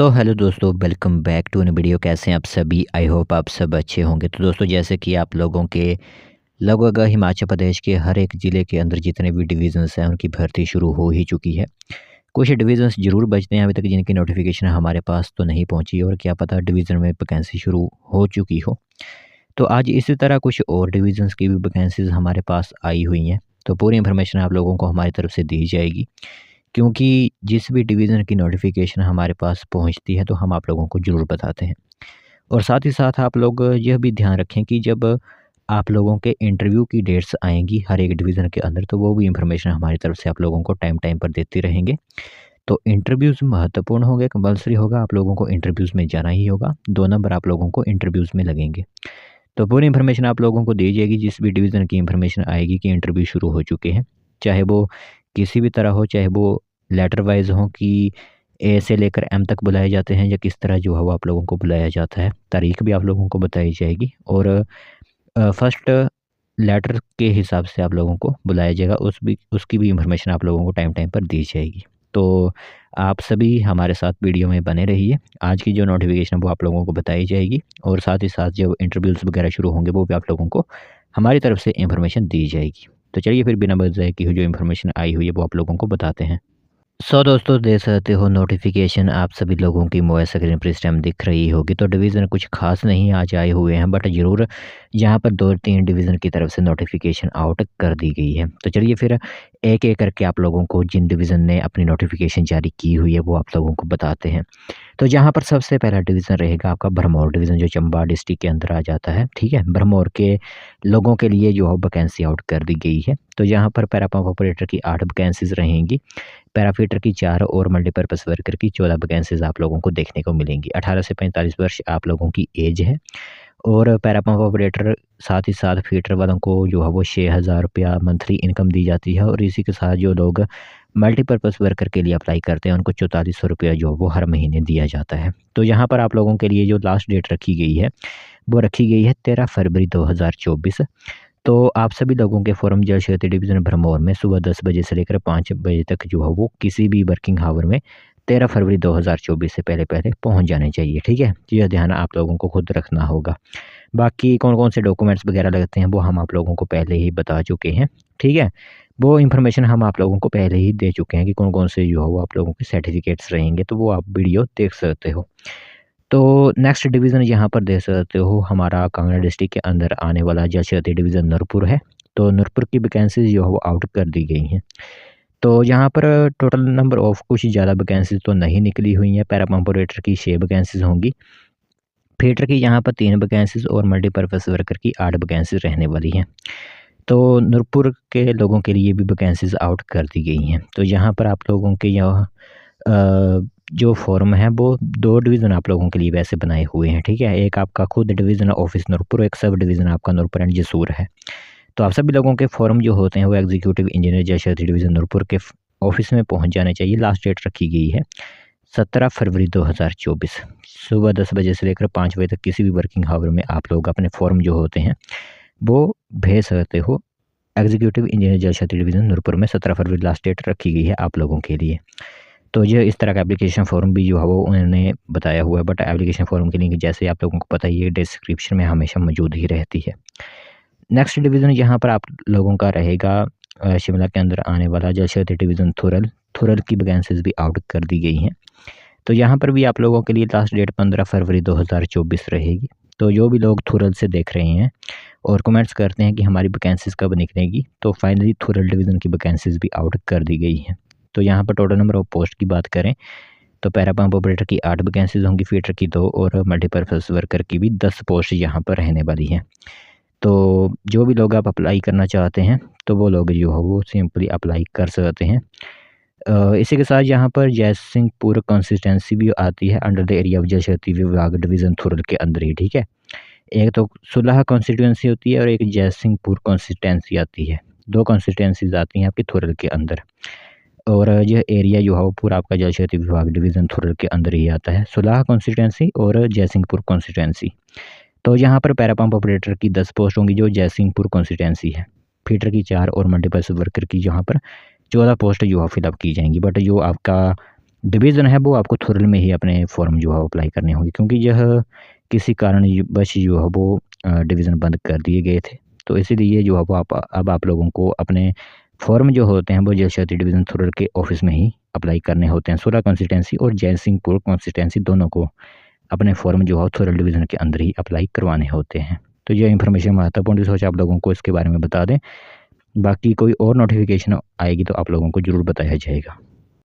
सो hello दोस्तों, welcome back to a video. कैसे हैं आप सभी? आई होप आप सब अच्छे होंगे। तो दोस्तों, जैसे कि आप लोगों के लगभग हिमाचल प्रदेश के हर एक ज़िले के अंदर जितने भी डिविज़न्स हैं उनकी भर्ती शुरू हो ही चुकी है। कुछ डिविज़न्स ज़रूर बचते हैं अभी तक जिनकी नोटिफिकेशन हमारे पास तो नहीं पहुंची, और क्या पता डिवीज़न में वैकेंसी शुरू हो चुकी हो। तो आज इसी तरह कुछ और डिविज़न्स की भी वैकेंसीज़ हमारे पास आई हुई हैं। तो पूरी इन्फॉर्मेशन आप लोगों को हमारी तरफ से दी जाएगी, क्योंकि जिस भी डिवीज़न की नोटिफिकेशन हमारे पास पहुंचती है तो हम आप लोगों को ज़रूर बताते हैं। और साथ ही साथ आप लोग यह भी ध्यान रखें कि जब आप लोगों के इंटरव्यू की डेट्स आएंगी हर एक डिवीज़न के अंदर, तो वो भी इन्फॉर्मेशन हमारी तरफ से आप लोगों को टाइम टाइम पर देते रहेंगे। तो इंटरव्यूज़ महत्वपूर्ण होंगे, कंपल्सरी होगा, आप लोगों को इंटरव्यूज़ में जाना ही होगा। 2 नंबर आप लोगों को इंटरव्यूज़ में लगेंगे। तो पूरी इन्फॉर्मेशन आप लोगों को दी जाएगी जिस भी डिवीज़न की इन्फॉर्मेशन आएगी कि इंटरव्यू शुरू हो चुके हैं। चाहे वो किसी भी तरह हो, चाहे वो लेटर वाइज़ हो कि ए से लेकर एम तक बुलाए जाते हैं, या किस तरह जो है वो आप लोगों को बुलाया जाता है। तारीख भी आप लोगों को बताई जाएगी, और फर्स्ट लेटर के हिसाब से आप लोगों को बुलाया जाएगा, उसकी भी इन्फॉर्मेशन आप लोगों को टाइम टाइम पर दी जाएगी। तो आप सभी हमारे साथ वीडियो में बने रहिए। आज की जो नोटिफिकेशन है वो आप लोगों को बताई जाएगी, और साथ ही साथ जो इंटरव्यूज़ वगैरह शुरू होंगे वो भी आप लोगों को हमारी तरफ से इन्फॉर्मेशन दी जाएगी। तो चलिए फिर बिना वजह की जो इन्फॉर्मेशन आई हुई है वो आप लोगों को बताते हैं। दोस्तों, देख सकते हो नोटिफिकेशन आप सभी लोगों की मोबाइल स्क्रीन पर इस टाइम दिख रही होगी। तो डिवीज़न कुछ खास नहीं आज आए हुए हैं, बट ज़रूर यहाँ पर 2-3 डिवीज़न की तरफ से नोटिफिकेशन आउट कर दी गई है। तो चलिए फिर एक एक करके आप लोगों को जिन डिवीज़न ने अपनी नोटिफिकेशन जारी की हुई है वो आप लोगों को बताते हैं। तो जहाँ पर सबसे पहला डिवीज़न रहेगा आपका भरमौर डिवीज़न, जो चंबा डिस्ट्रिक्ट के अंदर आ जाता है। ठीक है, भरमौर के लोगों के लिए जो है वैकेंसी आउट कर दी गई है। तो यहाँ पर पैरा पंप ऑपरेटर की 8 वैकेंसीज़ रहेंगी, पैराफिटर की 4 और मल्टीपर्पज़ वर्कर की 14 वैकेंसीज़ आप लोगों को देखने को मिलेंगी। 18 से 45 वर्ष आप लोगों की एज है, और पैरा पंप ऑपरेटर साथ ही साथ फीटर वालों को जो है वो 6,000 रुपया मंथली इनकम दी जाती है, और इसी के साथ जो लोग मल्टीपर्पज़ वर्कर के लिए अप्लाई करते हैं उनको 4400 रुपया जो वो हर महीने दिया जाता है। तो यहाँ पर आप लोगों के लिए जो लास्ट डेट रखी गई है वो रखी गई है 13 फरवरी 2024। तो आप सभी लोगों के फॉर्म जल क्षेत्र डिवीज़न भरमौर में सुबह 10 बजे से लेकर 5 बजे तक जो है वो किसी भी वर्किंग आवर में 13 फरवरी 2024 से पहले पहुंच जाने चाहिए। ठीक है, तो यह ध्यान आप लोगों को खुद रखना होगा। बाकी कौन-कौन से डॉक्यूमेंट्स वगैरह लगते हैं वो हम आप लोगों को पहले ही बता चुके हैं। ठीक है, वो इन्फॉर्मेशन हम आप लोगों को पहले ही दे चुके हैं कि कौन-कौन से जो है वो आप लोगों के सर्टिफिकेट्स रहेंगे, तो वो आप वीडियो देख सकते हो। तो नेक्स्ट डिवीज़न यहाँ पर देख सकते हो हमारा कांगड़ा डिस्ट्रिक्ट के अंदर आने वाला जल क्षेत्र डिवीज़न नूरपुर है। तो नूरपुर की वैकेंसीज़ जो है वो आउट कर दी गई हैं। तो यहाँ पर टोटल नंबर ऑफ कुछ ज़्यादा वैकेंसीज़ तो नहीं निकली हुई हैं। पैरा पंप ऑपरेटर की 6 वैकेंसीज़ होंगी, फीटर की यहाँ पर 3 वैकेंसीज़ और मल्टीपर्पज़ वर्कर की 8 वैकेंसीज़ रहने वाली हैं। तो नूरपुर के लोगों के लिए भी वैकेंसीज़ आउट कर दी गई हैं। तो यहाँ पर आप लोगों के यहाँ जो फॉर्म है वो 2 डिवीज़न आप लोगों के लिए वैसे बनाए हुए हैं। ठीक है, एक आपका खुद डिवीज़न ऑफिस नूरपुर, एक सब डिवीज़न आपका नूरपुर एंड जसूर है। तो आप सभी लोगों के फॉर्म जो होते हैं वो एग्जीक्यूटिव इंजीनियर जल क्षेत्र डिवीज़न नूरपुर के ऑफिस में पहुंच जाने चाहिए। लास्ट डेट रखी गई है 17 फरवरी 2024 सुबह 10 बजे से लेकर 5 बजे तक किसी भी वर्किंग आवर में आप लोग अपने फॉर्म जो होते हैं वो भेज सकते हो। एग्जीक्यूटिव इंजीनियर जल क्षेत्र डिवीज़न नूरपुर में 17 फरवरी लास्ट डेट रखी गई है आप लोगों के लिए। तो ये इस तरह का एप्लीकेशन फॉर्म भी जो है वो उन्होंने बताया हुआ है, बट एप्लीकेशन फॉर्म की लिंक जैसे आप लोगों को पता ही है डिस्क्रिप्शन में हमेशा मौजूद ही रहती है। नेक्स्ट डिवीज़न यहाँ पर आप लोगों का रहेगा शिमला के अंदर आने वाला जल क्षेत्र डिवीज़न थुरल। थुरल की वैकेंसीज़ भी आउट कर दी गई हैं। तो यहाँ पर भी आप लोगों के लिए लास्ट डेट 15 फरवरी 2024 रहेगी। तो जो भी लोग थुरल से देख रहे हैं और कमेंट्स करते हैं कि हमारी वैकेंसीज़ कब निकलेगी, तो फाइनली थुरल डिवीज़न की वैकेंसीज़ भी आउट कर दी गई हैं। तो यहाँ पर टोटल नंबर ऑफ पोस्ट की बात करें तो पैरा पंप ऑपरेटर की 8 वैकेंसीज़ होंगी, फीटर की 2 और मल्टीपर्पज़ वर्कर की भी 10 पोस्ट यहाँ पर रहने वाली हैं। तो जो भी लोग आप अप्लाई करना चाहते हैं तो वो लोग जो है वो सिंपली अप्लाई कर सकते हैं। इसी के साथ यहाँ पर जयसिंहपुर कंसिस्टेंसी भी आती है अंडर द एरिया ऑफ जल क्षेत्र विभाग डिवीज़न थुरल के अंदर ही। ठीक है, एक तो सुलह कॉन्स्टिट्यूंसी होती है और एक जयसिंहपुर कॉन्स्टिट्यूंसी आती है। 2 कॉन्स्टिट्यूंसीज आती हैं आपकी थुरल के अंदर, और यह एरिया जो है वो पूरा आपका जल क्षेत्र विभाग डिवीज़न थुरल के अंदर ही आता है, सुलह कॉन्स्टिट्यूंसी और जयसिंहपुर कॉन्स्टिट्यूंसी। तो यहाँ पर पैरा पंप ऑपरेटर की 10 पोस्ट होंगी जो जयसिंहपुर कॉन्स्टिट्यूंसी है, फीटर की 4 और मल्टीपर्पज़ वर्कर की यहाँ पर 14 पोस्ट जो है फिलअप की जाएंगी। बट जो आपका डिवीज़न है वो आपको थोरल में ही अपने फॉर्म जो है अप्लाई करने होंगे, क्योंकि यह किसी कारणवश जो है वो डिवीज़न बंद कर दिए गए थे। तो इसीलिए जो है वो अब आप लोगों को अपने फॉर्म जो होते हैं वो जल शक्ति डिवीज़न थोरल के ऑफिस में ही अप्लाई करने होते हैं। सोलह कंस्टिट्यूंसी और जय सिंहपुर कंस्टिट्यूंसी दोनों को अपने फॉर्म जो है थोरल डिवीज़न के अंदर ही अप्लाई करवाने होते हैं। तो ये इन्फॉर्मेशन महत्वपूर्ण सोच आप लोगों को इसके बारे में बता दें। बाकी कोई और नोटिफिकेशन आएगी तो आप लोगों को ज़रूर बताया जाएगा।